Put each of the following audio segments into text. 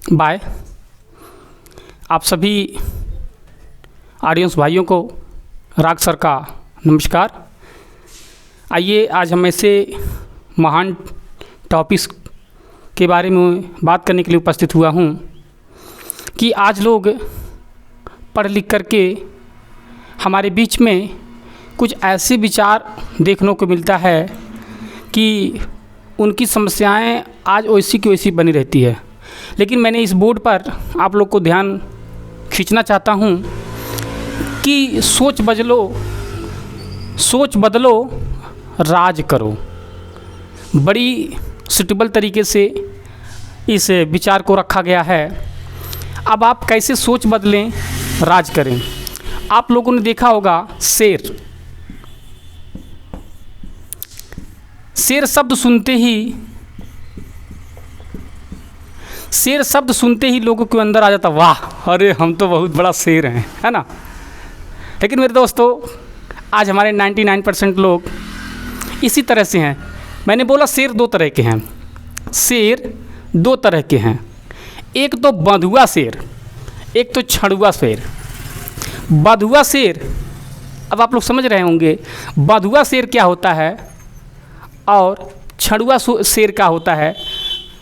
Bye. आप सभी audience भाइयों को राग सर का नमस्कार। आइए आज हम ऐसे महान टॉपिक्स के बारे में बात करने के लिए उपस्थित हुआ हूँ कि आज लोग पढ़ लिख करके हमारे बीच में कुछ ऐसे विचार देखने को मिलता है कि उनकी समस्याएं आज वैसी की वैसी बनी रहती है। लेकिन मैंने इस बोर्ड पर आप लोग को ध्यान खींचना चाहता हूँ कि सोच बदलो राज करो। बड़ी सूटेबल तरीके से इस विचार को रखा गया है। अब आप कैसे सोच बदलें, राज करें। आप लोगों ने देखा होगा शेर शब्द सुनते ही लोगों के अंदर आ जाता, वाह अरे हम तो बहुत बड़ा शेर हैं, है ना। लेकिन मेरे दोस्तों आज हमारे 99% लोग इसी तरह से हैं। मैंने बोला शेर दो तरह के हैं। शेर दो तरह के हैं, एक तो बंधुआ शेर, एक तो छड़ुआ शेर। बंधुआ शेर, अब आप लोग समझ रहे होंगे बंधुआ शेर क्या होता है और छड़ुआ शेर क्या होता है।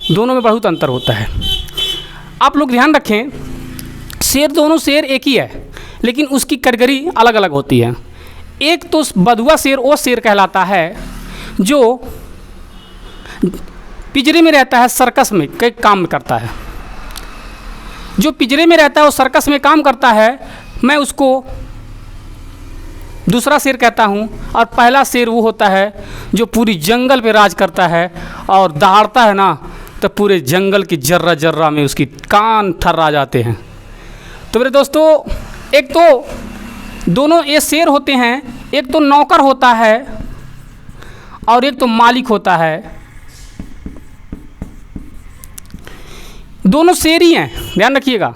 दोनों में बहुत अंतर होता है। आप लोग ध्यान रखें, दोनों शेर एक ही है लेकिन उसकी कैटेगरी अलग अलग होती है। एक तो बंधुआ शेर वो शेर कहलाता है जो पिंजरे में रहता है, सर्कस में कई काम करता है। जो पिंजरे में रहता है वो सर्कस में काम करता है, मैं उसको दूसरा शेर कहता हूँ। और पहला शेर वो होता है जो पूरी जंगल पे राज करता है और दहाड़ता है ना तो पूरे जंगल की जर्रा जर्रा में उसकी कान थर्रा जाते हैं। तो मेरे दोस्तों एक तो दोनों ये शेर होते हैं, एक तो नौकर होता है और एक तो मालिक होता है। दोनों शेर ही हैं, ध्यान रखिएगा,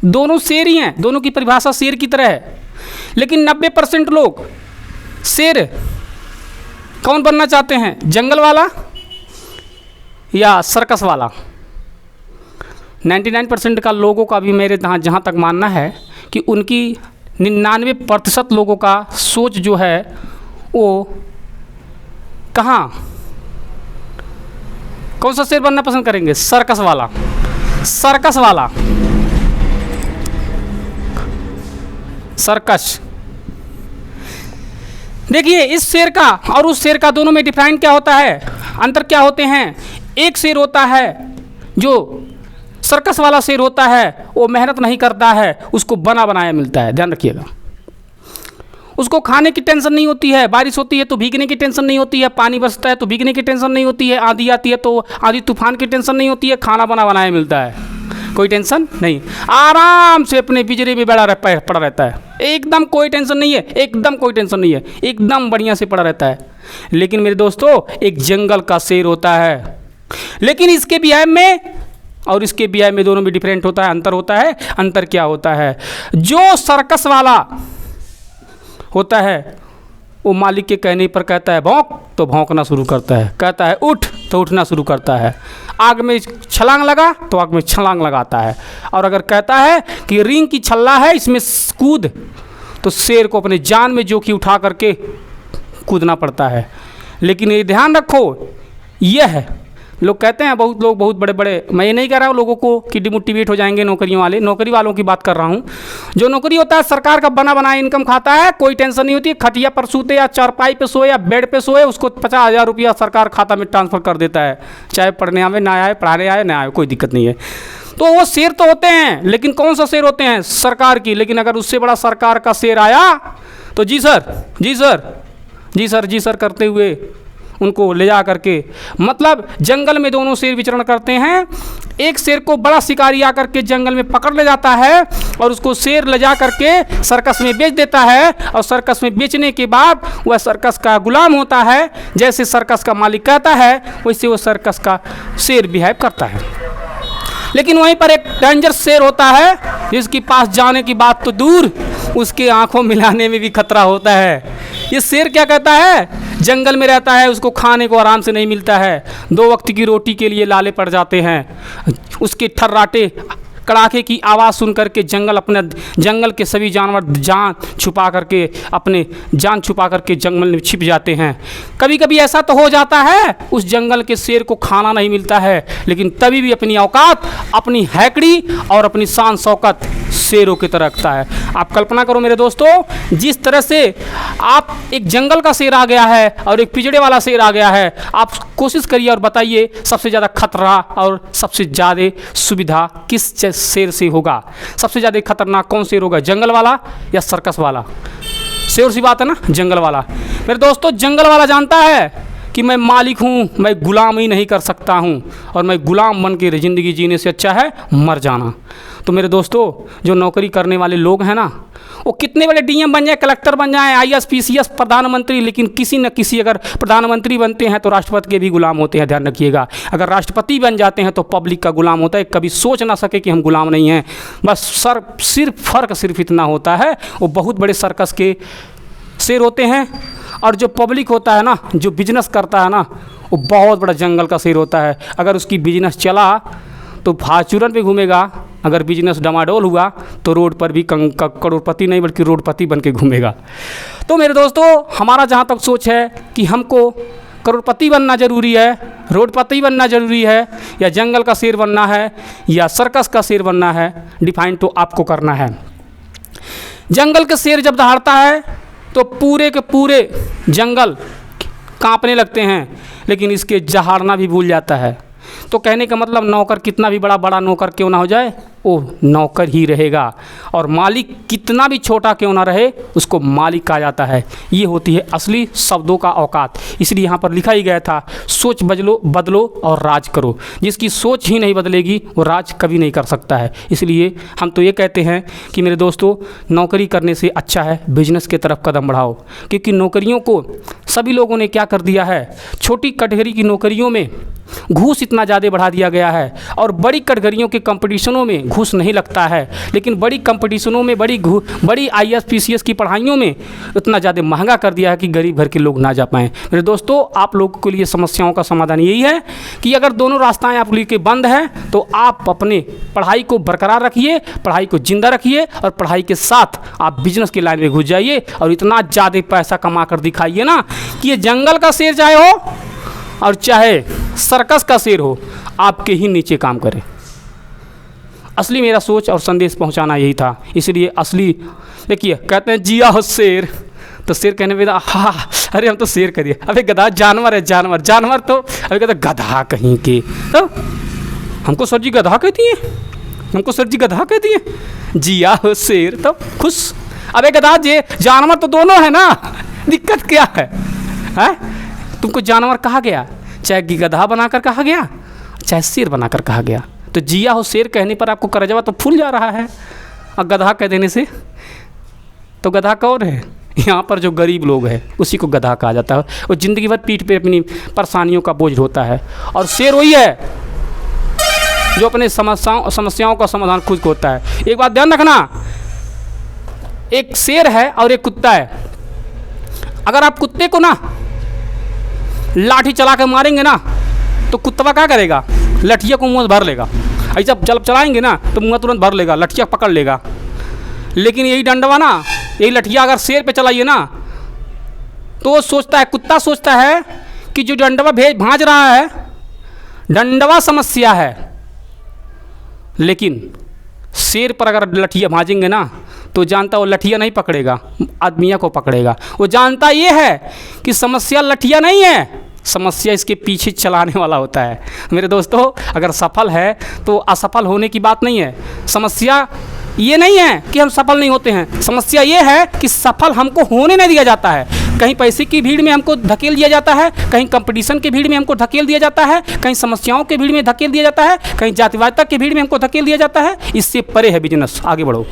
दोनों शेर ही हैं। दोनों की परिभाषा शेर की तरह है। लेकिन 90% लोग शेर कौन बनना चाहते हैं, जंगल वाला या सर्कस वाला। 99% का लोगों का भी मेरे जहाँ तक मानना है कि उनकी 99% लोगों का सोच जो है वो कौन सा शेर बनना पसंद करेंगे, सर्कस वाला। सर्कस। देखिए इस शेर का और उस शेर का दोनों में डिफरेंट क्या होता है, अंतर क्या होते हैं। एक शेर होता है जो सर्कस वाला शेर होता है वो मेहनत नहीं करता है, उसको बना बनाया मिलता है। ध्यान रखिएगा, उसको खाने की टेंशन नहीं होती है, बारिश होती है तो भीगने की टेंशन नहीं होती है, पानी बरसता है तो भीगने की टेंशन नहीं होती है, आंधी आती है तो आंधी तूफान की टेंशन नहीं होती है, खाना बना बनाया मिलता है, कोई टेंशन नहीं। आराम से अपने पिंजरे में पड़ा रहता है, एकदम कोई टेंशन नहीं है, एकदम कोई टेंशन नहीं है, एकदम बढ़िया से पड़ा रहता है। लेकिन मेरे दोस्तों एक जंगल का शेर होता है, लेकिन इसके व्यायाम में और इसके व्यायाम में दोनों में डिफरेंट होता है, अंतर होता है। अंतर क्या होता है, जो सर्कस वाला होता है वो मालिक के कहने पर कहता है भौंक तो भौंकना शुरू करता है, कहता है उठ तो उठना शुरू करता है, आग में छलांग लगा तो आग में छलांग लगाता है। और अगर कहता है कि रिंग की छल्ला है इसमें कूद तो शेर को अपने जान में जोखिम उठा करके कूदना पड़ता है। लेकिन ये ध्यान रखो, यह है लोग कहते हैं, बहुत लोग बहुत बड़े बड़े, मैं ये नहीं कह रहा हूँ लोगों को कि डिमोटिवेट हो जाएंगे नौकरियों वाले, नौकरी वालों की बात कर रहा हूँ। जो नौकरी होता है सरकार का बना बनाया इनकम खाता है, कोई टेंशन नहीं होती है, खटिया पर सूते या चारपाई पे सोए या बेड पे सोए उसको 50,000 रुपया सरकार खाता में ट्रांसफ़र कर देता है, चाहे पढ़ने आवे ना आए, पढ़ाने आए ना आए, कोई दिक्कत नहीं है। तो वो शेर तो होते हैं, लेकिन कौन सा शेर होते हैं, सरकार की। लेकिन अगर उससे बड़ा सरकार का शेर आया तो जी सर करते हुए उनको ले जा करके, मतलब जंगल में दोनों शेर विचरण करते हैं। एक शेर को बड़ा शिकारी आकर के जंगल में पकड़ ले जाता है और उसको शेर ले जा करके सर्कस में बेच देता है। और सर्कस में बेचने के बाद वह सर्कस का गुलाम होता है। जैसे सर्कस का मालिक कहता है वैसे वो सर्कस का शेर बिहेव करता है। लेकिन वहीं पर एक डेंजर शेर होता है जिसके पास जाने की बात तो दूर, उसके आंखों मिलाने में भी खतरा होता है। ये शेर क्या कहता है, जंगल में रहता है, उसको खाने को आराम से नहीं मिलता है, 2 वक्त की रोटी के लिए लाले पड़ जाते हैं। उसके ठर्राटे कड़ाके की आवाज़ सुन करके जंगल के सभी जानवर जान छुपा करके जंगल में छिप जाते हैं। कभी कभी ऐसा तो हो जाता है उस जंगल के शेर को खाना नहीं मिलता है, लेकिन तभी भी अपनी औकात, अपनी हैकड़ी और अपनी शान शौकत शेरों की तरह रखता है। आप कल्पना करो मेरे दोस्तों, जिस तरह से आप एक जंगल का शेर आ गया है और एक पिंजड़े वाला शेर आ गया है, आप कोशिश करिए और बताइए सबसे ज़्यादा खतरा और सबसे ज़्यादा सुविधा किस शेर से होगा? सबसे ज़्यादा खतरनाक कौन शेर होगा, जंगल वाला या सर्कस वाला? शेर सी बात है ना, जंगल वाला। मेरे दोस्तों, जंगल वाला जानता है कि मैं मालिक हूँ, मैं गुलाम ही नहीं कर सकता हूँ, और मैं गुलाम बन के ज़िंदगी जीने से अच्छा है मर जाना। तो मेरे दोस्तों, जो नौकरी करने वाले लोग हैं ना, वो कितने बड़े डीएम बन जाए, कलेक्टर बन जाए, आईएएस पीसीएस प्रधानमंत्री, लेकिन किसी न किसी अगर प्रधानमंत्री बनते हैं तो राष्ट्रपति के भी गुलाम होते हैं, ध्यान रखिएगा। अगर राष्ट्रपति बन जाते हैं तो पब्लिक का गुलाम होता है, कभी सोच ना सके कि हम गुलाम नहीं हैं। बस सिर्फ इतना होता है, वो बहुत बड़े सर्कस के शेर होते हैं, और जो पब्लिक होता है ना, जो बिजनेस करता है ना, वो बहुत बड़ा जंगल का शेर होता है। अगर उसकी बिजनेस चला तो फार्चूनर पे घूमेगा, अगर बिजनेस डमाडोल हुआ तो रोड पर भी करोड़पति नहीं बल्कि रोडपति बन के घूमेगा। तो मेरे दोस्तों, हमारा जहाँ तक सोच है कि हमको करोड़पति बनना ज़रूरी है, रोडपति बनना ज़रूरी है, या जंगल का शेर बनना है, या सर्कस का शेर बनना है, डिफाइन तो आपको करना है। जंगल का शेर जब दहाड़ता है तो पूरे के पूरे जंगल कांपने लगते हैं, लेकिन इसके दहाड़ना भी भूल जाता है। तो कहने का मतलब, नौकर कितना भी बड़ा नौकर क्यों ना हो जाए, वो नौकर ही रहेगा, और मालिक कितना भी छोटा क्यों ना रहे, उसको मालिक कहा जाता है। ये होती है असली शब्दों का औकात। इसलिए यहाँ पर लिखा ही गया था, सोच बदलो और राज करो। जिसकी सोच ही नहीं बदलेगी वो राज कभी नहीं कर सकता है। इसलिए हम तो ये कहते हैं कि मेरे दोस्तों, नौकरी करने से अच्छा है बिजनेस की तरफ कदम बढ़ाओ, क्योंकि नौकरियों को सभी लोगों ने क्या कर दिया है, छोटी कैटेगरी की नौकरियों में घूस इतना ज़्यादा बढ़ा दिया गया है, और बड़ी कैटेगरियों के कंपटीशनों में घूस नहीं लगता है, लेकिन बड़ी कंपटीशनों में बड़ी आईएएस पीसीएस की पढ़ाइयों में इतना ज़्यादा महंगा कर दिया है कि गरीब घर के लोग ना जा पाएँ। मेरे दोस्तों, आप लोगों के लिए समस्याओं का समाधान यही है कि अगर दोनों रास्ताएं आप लिए के बंद हैं तो आप अपने पढ़ाई को बरकरार रखिए, पढ़ाई को जिंदा रखिए, और पढ़ाई के साथ आप बिजनेस की लाइन में घुस जाइए, और इतना ज़्यादा पैसा कमा कर दिखाइए ना कि ये जंगल का शेर चाहे हो और चाहे सर्कस का शेर हो, आपके ही नीचे काम करे। असली मेरा सोच और संदेश पहुंचाना यही था। इसलिए असली देखिए, कहते हैं जिया हो शेर, तो शेर कहने में हाँ, अरे हम तो शेर करिए, अबे गधा जानवर है, जानवर तो अबे कहते गधा कहीं के, तो हमको सर जी गधा कहती है, हमको सर जी गधा कहती है, जिया हो शेर तो खुश। अबे गधा जानवर तो दोनों है ना, दिक्कत क्या है? तुमको जानवर कहा गया, चाहे गधा बनाकर कहा गया, चाहे शेर बनाकर कहा गया। तो जिया हो शेर कहने पर आपको करजवा तो फूल जा रहा है, और गधा कह देने से तो गधा कौन है? यहाँ पर जो गरीब लोग हैं उसी को गधा कहा जाता है। वो ज़िंदगी भर पीठ पे अपनी परेशानियों का बोझ होता है, और शेर वही है जो अपने समस्याओं का समाधान खुद को होता है। एक बात ध्यान रखना, एक शेर है और एक कुत्ता है। अगर आप कुत्ते को ना लाठी चला कर मारेंगे ना तो कुत्ता क्या करेगा, लठिया को मुँह भर लेगा। ऐसा जब चलाएंगे ना तो मुँह तुरंत भर लेगा, लठिया पकड़ लेगा। लेकिन यही डंडवा ना, यही लठिया अगर शेर पे चलाइए ना तो सोचता है, कुत्ता सोचता है कि जो डंडवा भांज रहा है, डंडवा समस्या है, लेकिन शेर पर अगर लठिया भांजेंगे ना तो जानता वो लठिया नहीं पकड़ेगा, आदमिया को पकड़ेगा। वो जानता ये है कि समस्या लठिया नहीं है, समस्या इसके पीछे चलाने वाला होता है। मेरे दोस्तों, अगर सफल है तो असफल होने की बात नहीं है। समस्या ये नहीं है कि हम सफल नहीं होते हैं, समस्या ये है कि सफल हमको होने नहीं दिया जाता है। कहीं पैसे की भीड़ में हमको धकेल दिया जाता है, कहीं कंपटीशन की भीड़ में हमको धकेल दिया जाता है, कहीं समस्याओं की भीड़ में धकेल दिया जाता है, कहीं जातिवादिता की भीड़ में हमको धकेल दिया जाता है। इससे परे है बिजनेस। आगे बढ़ो,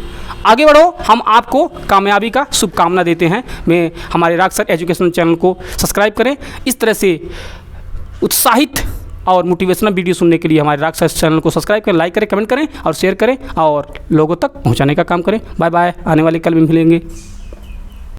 आगे बढ़ो। हम आपको कामयाबी का शुभकामना देते हैं। मैं हमारे रागसर एजुकेशन चैनल को सब्सक्राइब करें। इस तरह से उत्साहित और मोटिवेशनल वीडियो सुनने के लिए हमारे रागसर चैनल को सब्सक्राइब करें, लाइक करें, कमेंट करें और शेयर करें और लोगों तक पहुंचाने का काम करें। बाय बाय, आने वाले कल में मिलेंगे।